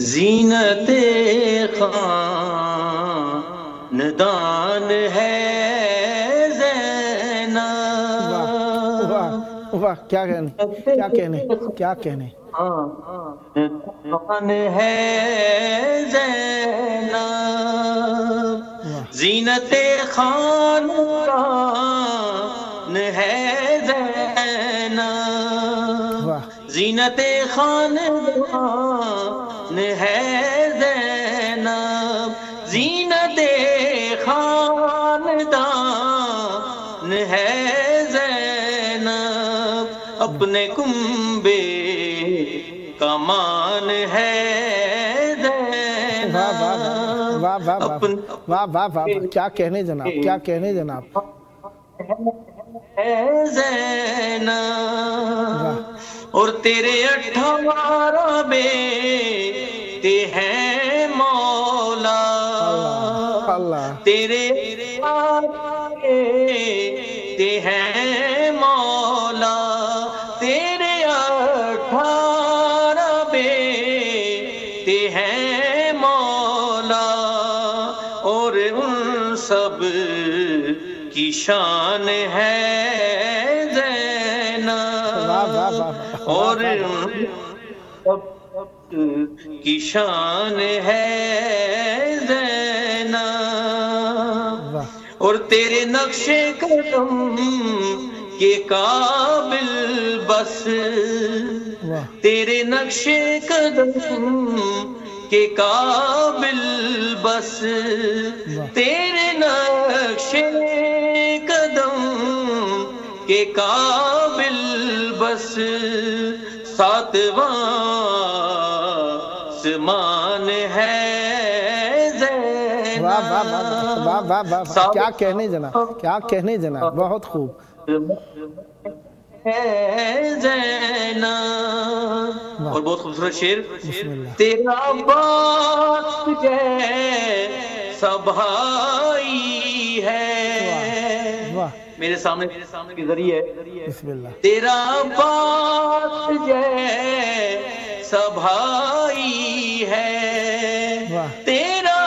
زینت خاندان ہے زینب. واہ واہ، کیا کہنے کیا کہنے کیا کہنے. خاندان ہے زینب، زینت خاندان ہے زینب، زینت خاندان ہے زینب، زینت خاندان ہے زینب، اپنے کنبے کمان ہے زینب. واہ واہ واہ واہ واہ واہ واہ، کیا کہنے جناب، کیا کہنے جناب. زینب اور تیرے 18 بیٹے ہیں مولا، اللہ تیرے بیٹے ہیں مولا، تیرے 18 بیٹے ہیں مولا، اور ان سب کی شان ہے زینب، اور سب کی شان ہے زینب، اور تیرے نقش قدم کے قابل بس، تیرے نقش قدم کے قابل بس، تیرے نقش قدم کے قابل بس، ساتواں آسمان ہے زینب. واہ واہ واہ واہ واہ، کیا کہنے جناب، کیا کہنے جناب، بہت خوب. ہے زینب. اور بہت خوبصورت شعر. تیرا عباس جیسا بھائی ہے، میرے سامنے کے ذریعے بسم اللہ. تیرا عباس جیسا بھائی ہے، تیرا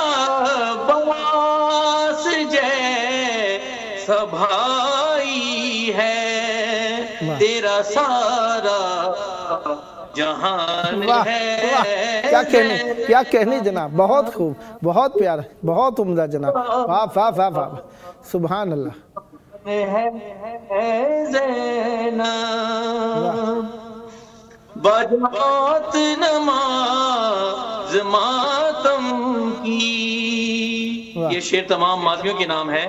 عباس جیسا بھائی ہے، تیرا سارا جہان ہے. کیا کہنے جناب، بہت خوب، بہت پیارا، بہت عمدہ جناب. واہ واہ واہ واہ، سبحان اللہ. زینب بجماعت نماز ماتم کی، یہ شعر تمام ماتمیوں کے نام ہے.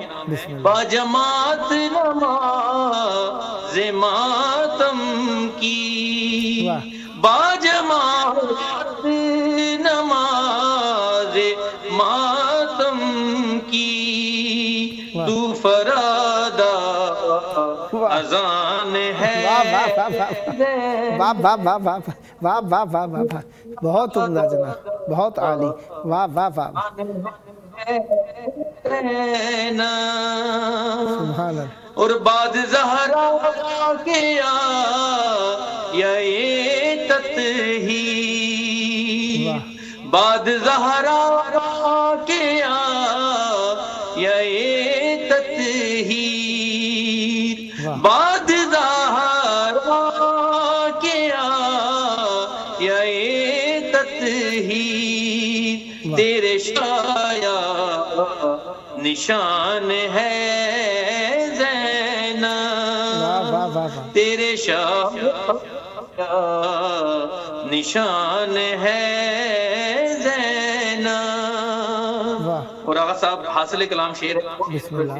بجماعت نماز ماتم کی، بجماعت نماز ماتم کی، تو فرادہ اذان ہے. واہ واہ واہ واہ واہ واہ واہ، بہت عمدہ جناب، بہت عالی. واہ واہ واہ، سبحان اللہ. اور بعد زہرا کے آئے تطہیر، بعد زہرا کے آئے تطہیر، بعد زہرا کے آئے تطہیر، تیرے شایا نشان ہے زینب، تیرے شایا نشان ہے زینب. اور آغا صاحب حاصل کلام شعر ہے. بسم اللہ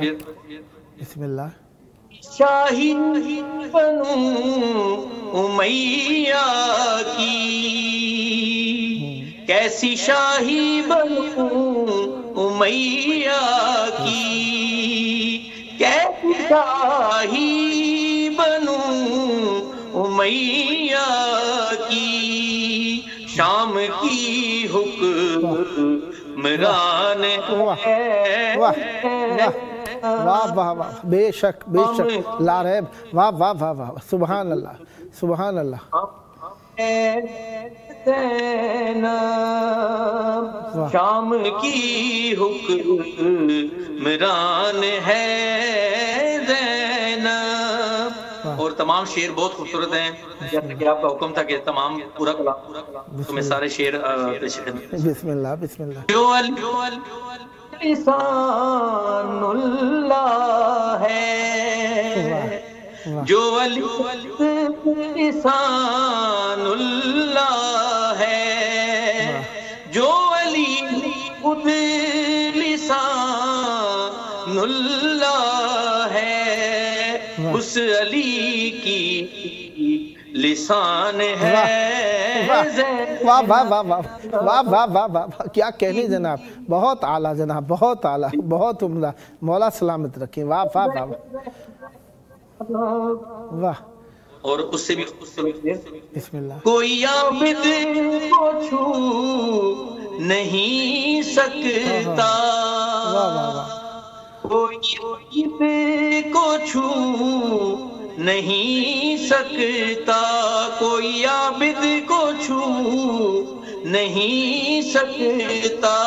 بسم اللہ. شاہی بنو امیہ کی، کیسی شاہی بنو امیہ کی، کیسی شاہی بنو امیہ کی، شام کی حکمران ہے. واہ واہ واہ واہ، بے شک بے شک لا ریب. واہ واہ واہ واہ، سبحان اللہ سبحان اللہ. زینب، شام کی حکمران ہے زینب. اور تمام شعر بہت خوبصورت ہیں، جیسا کہ آپ کا حکم تھا کہ تمام پورا کلام تو میں سارے شعر پیش کروں. بسم اللہ بسم اللہ. جو لسان اللہ ہے، جو لسان اللہ ہے، جو علی خود لسان اللہ ہے، اس علی کی لسان ہے. واہ واہ واہ واہ واہ واہ واہ واہ، کیا کہنے جناب، بہت اعلیٰ جناب، بہت اعلیٰ، بہت عمدہ. مولا سلامت رکھیں. واہ واہ واہ واہ. اور اس سے بھی بسم اللہ. کوئی عابد کو چھو نہیں سکتا، کوئی عابد کو چھو نہیں سکتا، کوئی عابد کو چھو نہیں سکتا،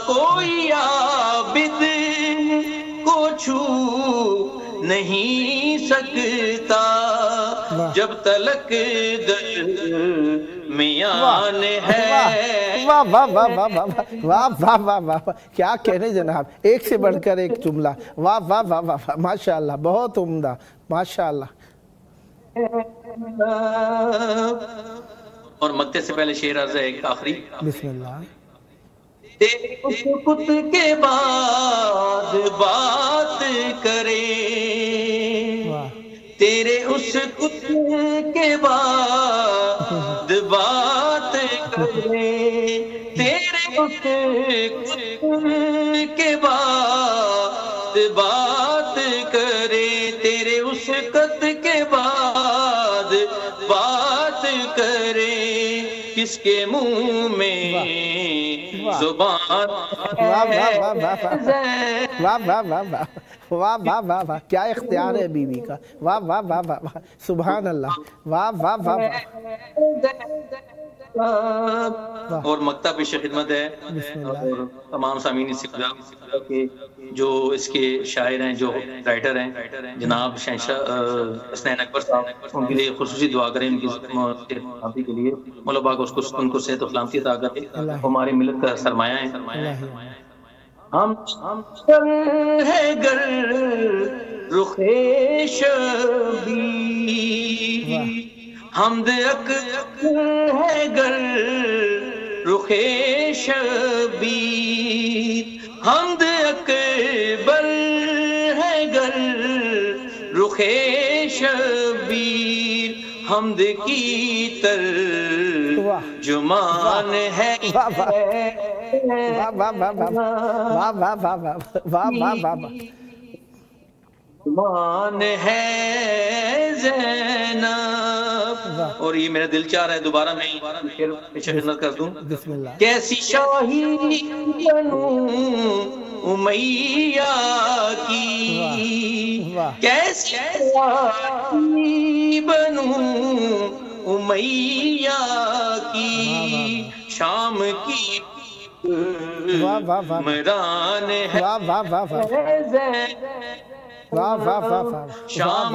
کوئی عابد کو چھو نہیں سکتا، جب تلک درمیان ہے. واہ واہ واہ واہ واہ واہ واہ واہ واہ، کیا کہنے جناب، ایک سے بڑھ کر ایک جملہ. واہ واہ واہ واہ، ماشاء اللہ، بہت عمدہ، ماشاء اللہ. اور مقطع سے پہلے شعر عرض ہے ایک آخری. بسم اللہ. تیرے اسکت کے بعد بات کرے، تیرے اسکت کے بعد بات کرے، تیرے اسکت کے بعد بات کرے، تیرے اسکت کے بعد بات کرے، کس کے منہ میں زبان. واہ واہ واہ واہ واہ واہ واہ واہ واہ واہ واہ، کیا اختیار ہے بی بی کا. واہ واہ واہ واہ، سبحان اللہ. واہ واہ واہ واہ. اور مقطع پیش خدمت ہے، اور تمام سامعین سے کہ جو اس کے شاعر ہیں، جو رائٹر ہیں، جناب شہنشاہ حسنین اکبر صاحب، ان کے لیے خصوصی دعا کریں، ان کی سلامتی کے لیے. مولا پاک ان کو صحت و سلامتی عطا کرے، ہماری ملت کا سرمایہ ہے. ہم ہے گر رخ شبیر، حمد اکبر ہے گر رخ شبیر، حمد اکبر ہے گر رخ شبیر، حمد کی ترجمان ہے. واہ واہ واہ واہ واہ واہ واہ واہ واہ. مان ہے زینب. اور یہ میرا دل چاہ رہا ہے دوبارہ میں پیش خدمت کر دوں. بسم اللہ. کیسی شاہی بنوں امیہ کی، کیسی شاہی بنوں امیہ کی، شام کی مران ہے شام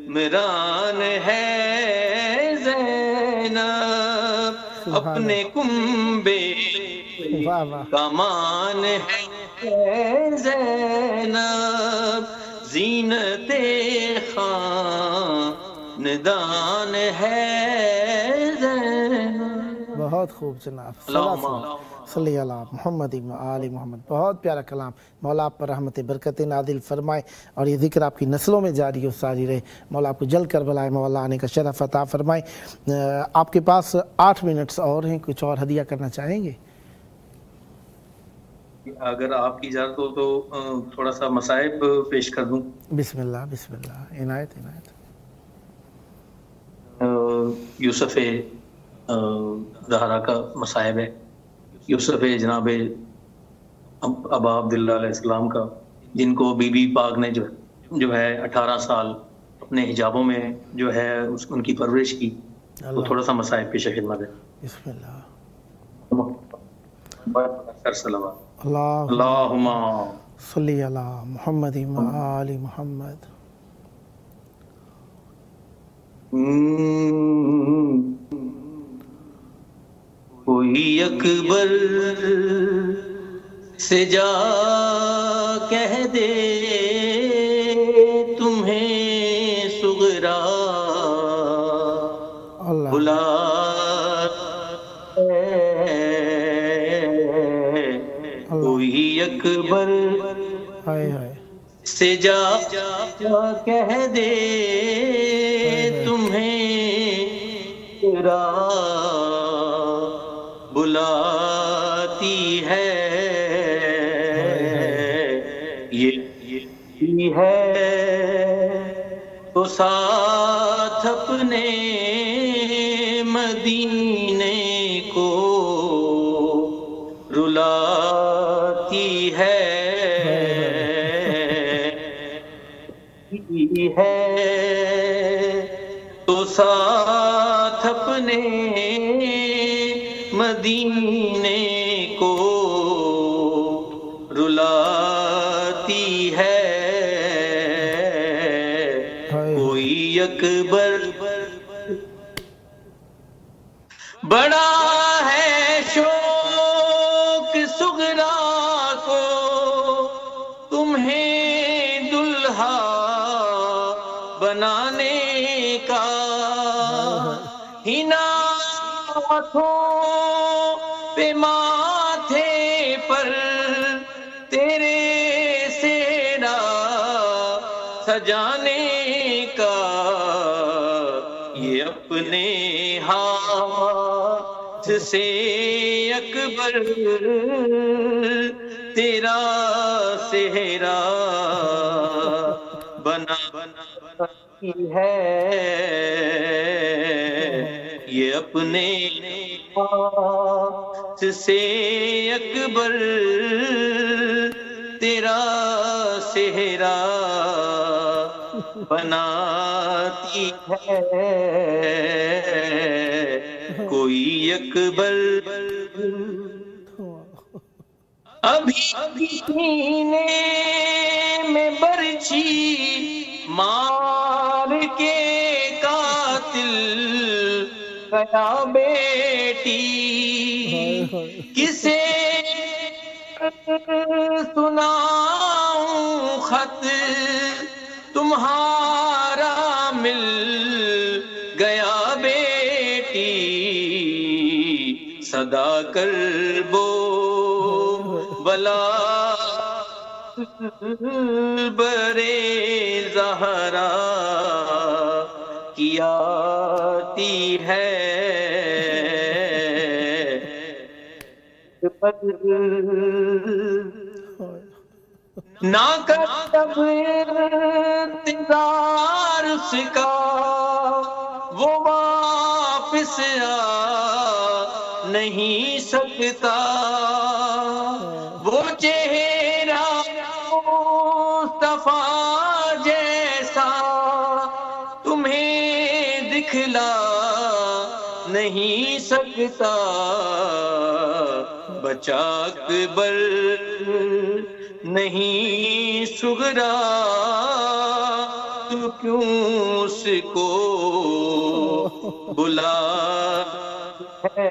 مران ہے زینب، اپنے کنبے کمان ہے زینب، زینت خاندان ہے زینب. بہت خوب جناب. صلی اللہ محمد آل محمد. بہت پیارا کلام. مولا آپ پر رحمت برکت نازل فرمائے اور یہ ذکر آپ کی نسلوں میں جاری و ساری رہے. مولا آپ کو جل کر بلائے، مولا آنے کا شرف عطا فرمائے. آپ کے پاس 8 منٹس اور ہیں، کچھ اور ہدیہ کرنا چاہیں گے؟ اگر آپ کی اجازت ہو تو تھوڑا سا مصائب پیش کر دوں. بسم اللہ بسم اللہ. عنایت عنایت. یوسف زہرا کا مصائب ہے. یوسف جناب ابا عبداللہ علیہ السلام کا، جن کو بی بی پاک نے جو ہے 18 سال اپنے حجابوں میں جو ہے ان کی پرورش کی، تو تھوڑا سا مسائب پیش خدمت ہے. بسم اللہ. اللہم صلی علی محمد و آل محمد. کوئی اکبر سے جا کہہ دے تمہیں صغرا بلا، کوئی اکبر سے جا کہہ دے تمہیں صغرا بلاتی ہے، یہ ہے تو ساتھ اپنے مدینے کو رلاتی ہے، تو ساتھ اپنے مدینے کو رلاتی ہے، کوئی اکبر بڑا ہے شوق صغرا کو تمہیں دلہا بنانے کا، ہنا پہ ماتھے پر تیرے سینا سجانے کا، یہ اپنے ہاتھ سے اکبر تیرا سہرا بناتی ہے، یہ اپنے ہاتھ سے اکبر تیرا سہرا بناتی ہے، کوئی اکبر ابھی سینے میں برچھی مار کے قاتل گیا بیٹی، کسے سناؤں خط تمہارا مل گیا بیٹی، صدا کر بو بلا برے زہرا کی آتی ہے، نہ کر جب انتظار اس کا وہ واپس آ نہیں سکتا، وہ چہرہ مصطفیٰ جیسا تمہیں دکھلا نہیں سکتا، بچا اکبر نہیں صغرا تو کیوں اس کو بلا ہے،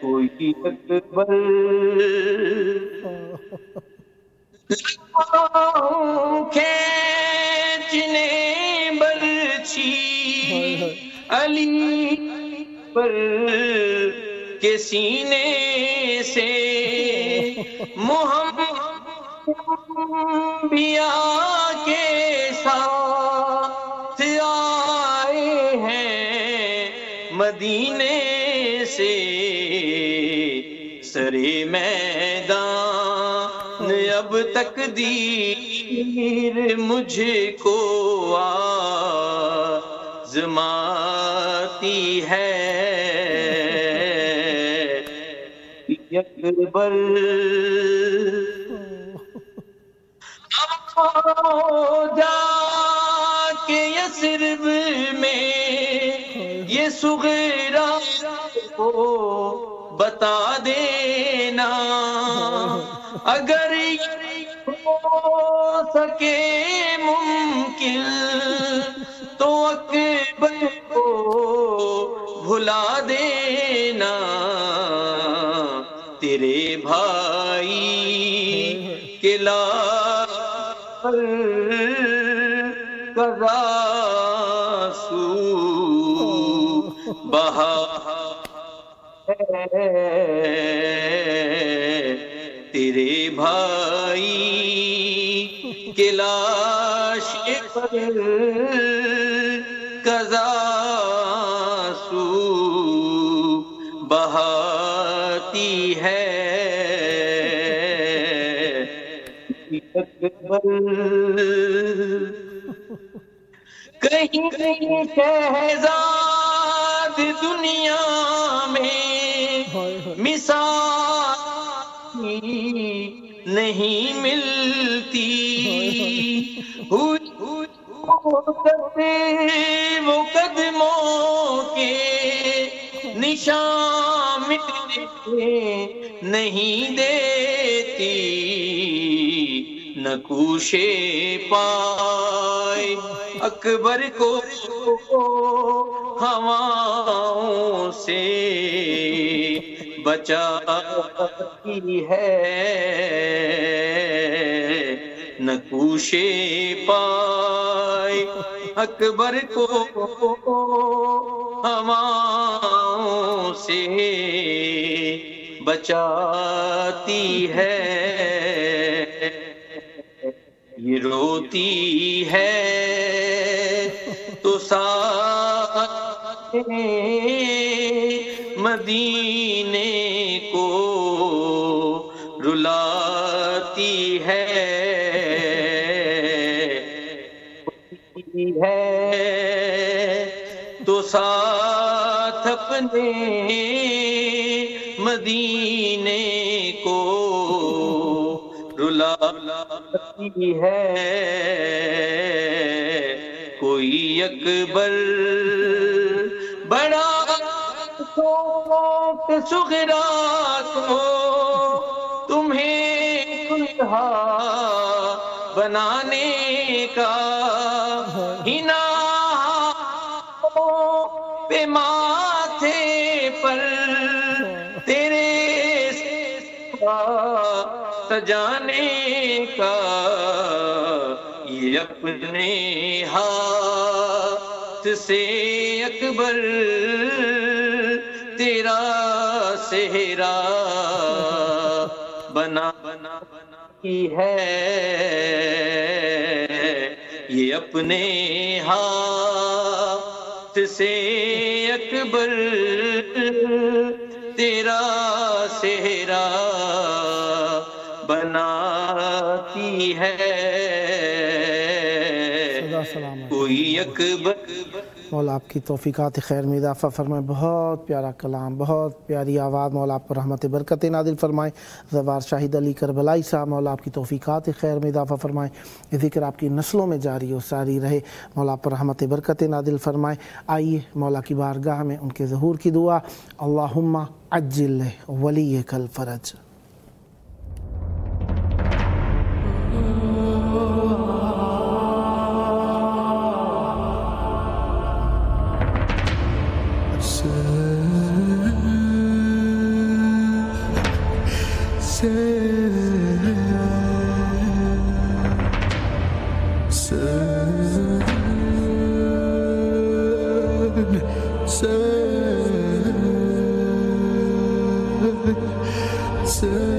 کوئی اکبر کھینچنے برچھی علی پر کے سینے سے، محمد انبیاء کے ساتھ آئے ہیں مدینے سے، سرے میدان اب تقدیر مجھ کو آزماتی ہے، اکبر جا کے یثرب میں یہ صغیرہ کو بتا دینا، اگر ہو سکے ممکن تو اکبر کو بھلا دینا، تیرے بھائی کے لال قضاسو بہا تیرے بھائی کے لاش پر قضاسو بہاتی ہے کہیں شہزاد دنیا میں مثال نہیں ملتی، وہ قدموں کے نشان مٹنے نہیں دیتی، نقوشے پائے اکبر کو ہواؤں سے بچاتی ہے، نقوشے پائے اکبر کو ہواؤں سے بچاتی ہے، یہ روتی ہے تو ساتھ مدینے کو رلاتی ہے، تو ساتھ اپنے مدینے کو رلاتی ہے، کوئی اکبر بڑا شوق صغرا کو تمہیں دلہا بنانے کا، ہنا پہ ماتھے پر تیرے سجانے کا، یہ اپنے ہاتھ سے اکبر تیرا صحرا بنا کی ہے، یہ اپنے ہاتھ سے اکبر تیرا صحرا بناتی ہے، کوئی اکبر مولا آپ کی توفیقات خیر میں اضافہ فرمائے۔ بہت پیارا کلام، بہت پیاری آواز، مولا آپ پر رحمت برکت نازل فرمائے۔ زوار شاہد علی کربلائی صاحب، مولا آپ کی توفیقات خیر میں اضافہ فرمائے، یہ ذکر آپ کی نسلوں میں جاری و ساری رہے، مولا آپ پر رحمت برکت نازل فرمائے۔ آئیے مولا کی بارگاہ میں ان کے ظہور کی دعا، اللہم عجل ولیک الفرج۔ Sen